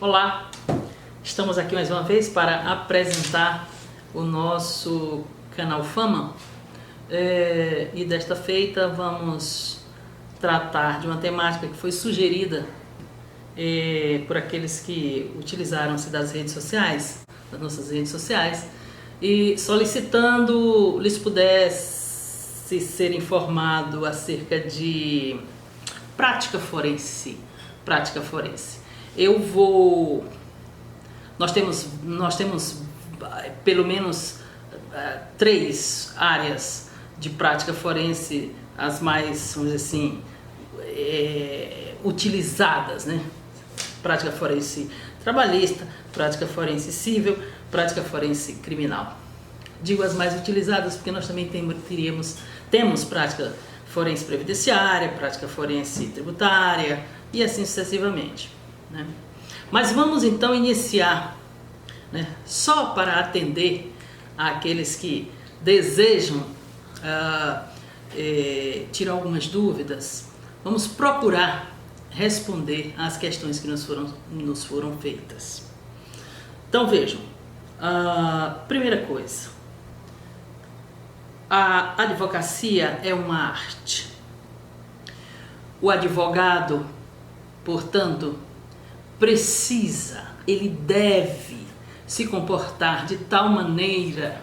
Olá, estamos aqui mais uma vez para apresentar o nosso canal Fama e desta feita vamos tratar de uma temática que foi sugerida por aqueles que utilizaram-se das redes sociais, das nossas redes sociais, e solicitando lhes pudesse ser informado acerca de prática forense. Nós temos pelo menos 3 áreas de prática forense, as mais, vamos dizer assim, utilizadas, né? Prática forense trabalhista, prática forense civil, prática forense criminal. Digo as mais utilizadas porque nós também temos prática forense previdenciária, prática forense tributária e assim sucessivamente, né? Mas vamos então iniciar, né, só para atender àqueles que desejam tirar algumas dúvidas. Vamos procurar responder às questões que nos foram feitas. Então vejam, primeira coisa, a advocacia é uma arte. O advogado, portanto, ele deve se comportar de tal maneira,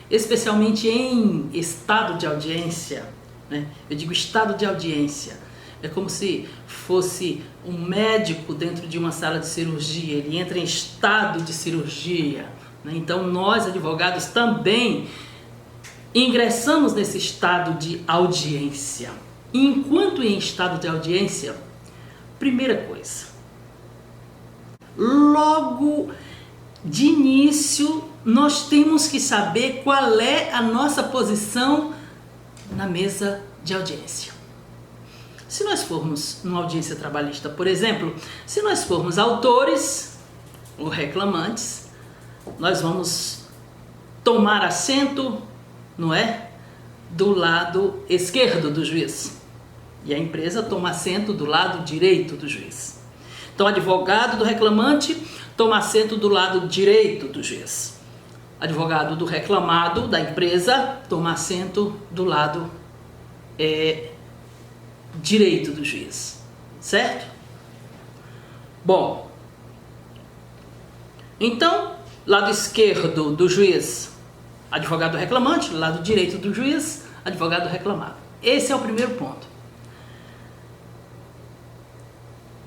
especialmente em estado de audiência, né? Eu digo estado de audiência, é como se fosse um médico dentro de uma sala de cirurgia, ele entra em estado de cirurgia, né? Então nós, advogados, também ingressamos nesse estado de audiência. Enquanto em estado de audiência, primeira coisa, logo de início nós temos que saber qual é a nossa posição na mesa de audiência. Se nós formos numa audiência trabalhista, por exemplo, se nós formos autores ou reclamantes, nós vamos tomar assento, não é? Do lado esquerdo do juiz. E a empresa toma assento do lado direito do juiz. Então, o advogado do reclamante toma assento do lado direito do juiz. Advogado do reclamado da empresa toma assento do lado direito do juiz. Certo? Bom, então, lado esquerdo do juiz, advogado reclamante, lado direito do juiz, advogado reclamado. Esse é o primeiro ponto.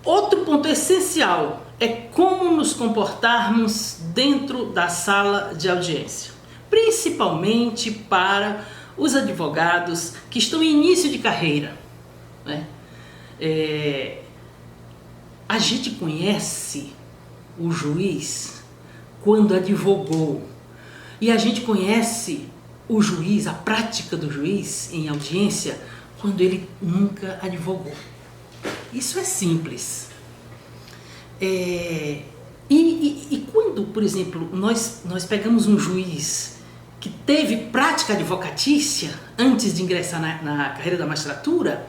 Outro ponto essencial é como nos comportarmos dentro da sala de audiência, principalmente para os advogados que estão em início de carreira, né? A gente conhece o juiz quando advogou. E a gente conhece o juiz, a prática do juiz em audiência, quando ele nunca advogou. Isso é simples. E quando, por exemplo, nós pegamos um juiz que teve prática advocatícia antes de ingressar na carreira da magistratura,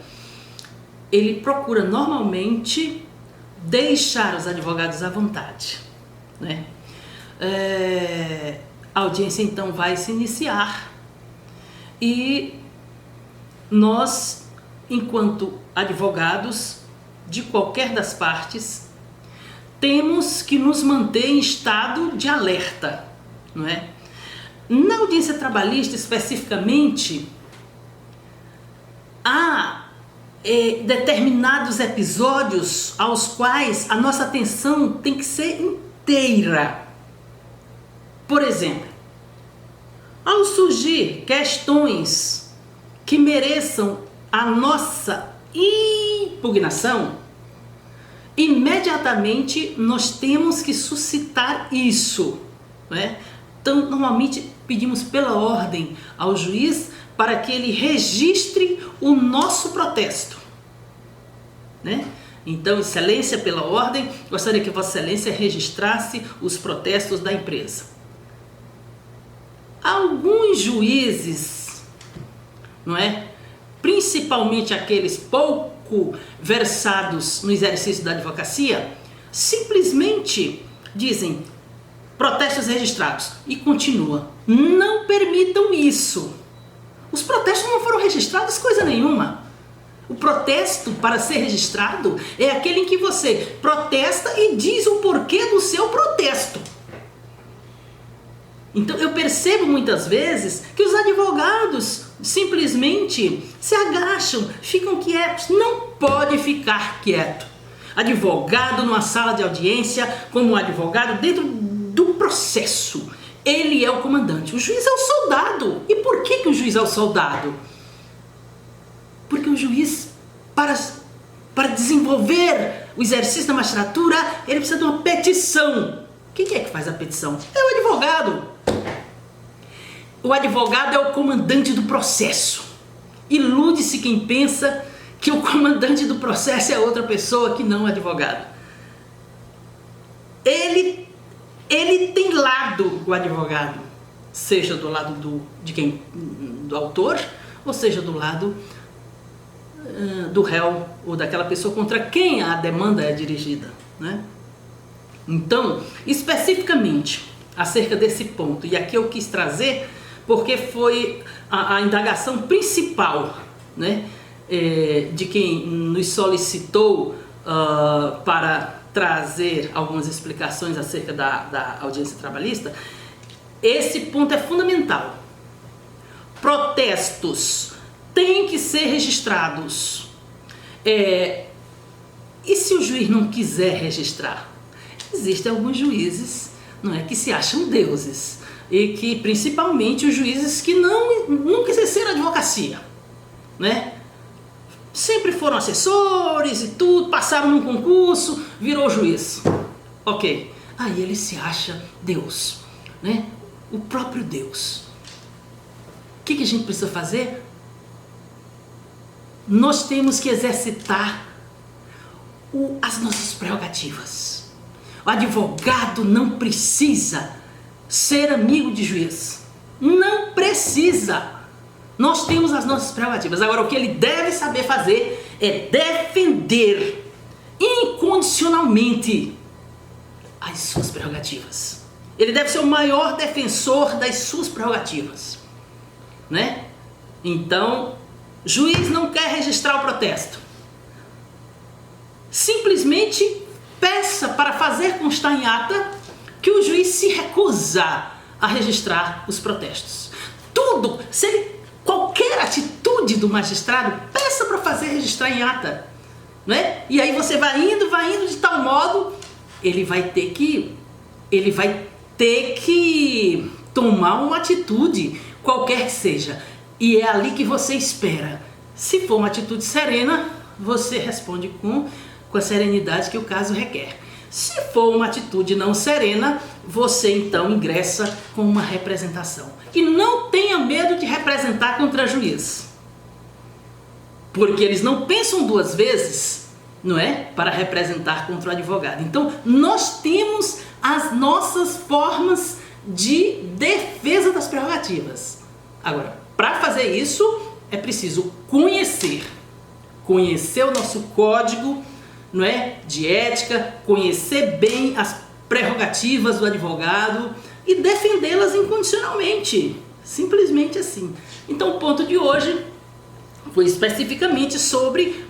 ele procura normalmente deixar os advogados à vontade, né? A audiência então vai se iniciar e nós, enquanto advogados de qualquer das partes, temos que nos manter em estado de alerta, não é? Na audiência trabalhista especificamente, há determinados episódios aos quais a nossa atenção tem que ser inteira. Por exemplo, ao surgir questões que mereçam a nossa impugnação, imediatamente nós temos que suscitar isso, né? Então, normalmente pedimos pela ordem ao juiz para que ele registre o nosso protesto, né? Então, Excelência, pela ordem, gostaria que Vossa Excelência registrasse os protestos da empresa. Alguns juízes, não é? Principalmente aqueles pouco versados no exercício da advocacia, simplesmente dizem protestos registrados e continua. Não permitam isso. Os protestos não foram registrados coisa nenhuma. O protesto, para ser registrado, é aquele em que você protesta e diz o porquê do seu protesto. Então eu percebo muitas vezes que os advogados simplesmente se agacham, ficam quietos. Não pode ficar quieto. Advogado numa sala de audiência, como advogado dentro do processo, ele é o comandante. O juiz é o soldado. E por que o juiz é o soldado? Porque o juiz, para desenvolver o exercício da magistratura, ele precisa de uma petição. Quem é que faz a petição? É o advogado. O advogado é o comandante do processo. Ilude-se quem pensa que o comandante do processo é outra pessoa que não o advogado. Ele tem lado, o advogado, seja do lado do autor, ou seja do lado do réu, ou daquela pessoa contra quem a demanda é dirigida, né? Então, especificamente acerca desse ponto, e aqui eu quis trazer porque foi a indagação principal, né, de quem nos solicitou para trazer algumas explicações acerca da audiência trabalhista. Esse ponto é fundamental. Protestos têm que ser registrados. E se o juiz não quiser registrar? Existem alguns juízes, não é, que se acham deuses, e que principalmente os juízes que nunca exerceram advocacia, né? Sempre foram assessores e tudo, passaram num concurso, virou juiz. Ok, aí ele se acha Deus, né? O próprio Deus. O que a gente precisa fazer? Nós temos que exercitar as nossas prerrogativas. O advogado não precisa ser amigo de juiz. Não precisa. Nós temos as nossas prerrogativas. Agora, o que ele deve saber fazer é defender incondicionalmente as suas prerrogativas. Ele deve ser o maior defensor das suas prerrogativas, né? Então, juiz não quer registrar o protesto. Simplesmente peça para fazer constar em ata que o juiz se recusar a registrar os protestos. Tudo, qualquer atitude do magistrado, peça para fazer registrar em ata, né? E aí você vai indo de tal modo, ele vai ter que tomar uma atitude, qualquer que seja. E é ali que você espera. Se for uma atitude serena, você responde com a serenidade que o caso requer. Se for uma atitude não serena, você então ingressa com uma representação. E não tenha medo de representar contra juiz, porque eles não pensam duas vezes, não é? Para representar contra o advogado. Então, nós temos as nossas formas de defesa das prerrogativas. Agora, para fazer isso, é preciso conhecer o nosso código, não é, de ética, conhecer bem as prerrogativas do advogado e defendê-las incondicionalmente, simplesmente assim. Então o ponto de hoje foi especificamente sobre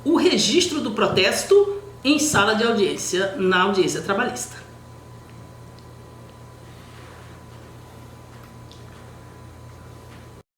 o registro do protesto em sala de audiência, na audiência trabalhista.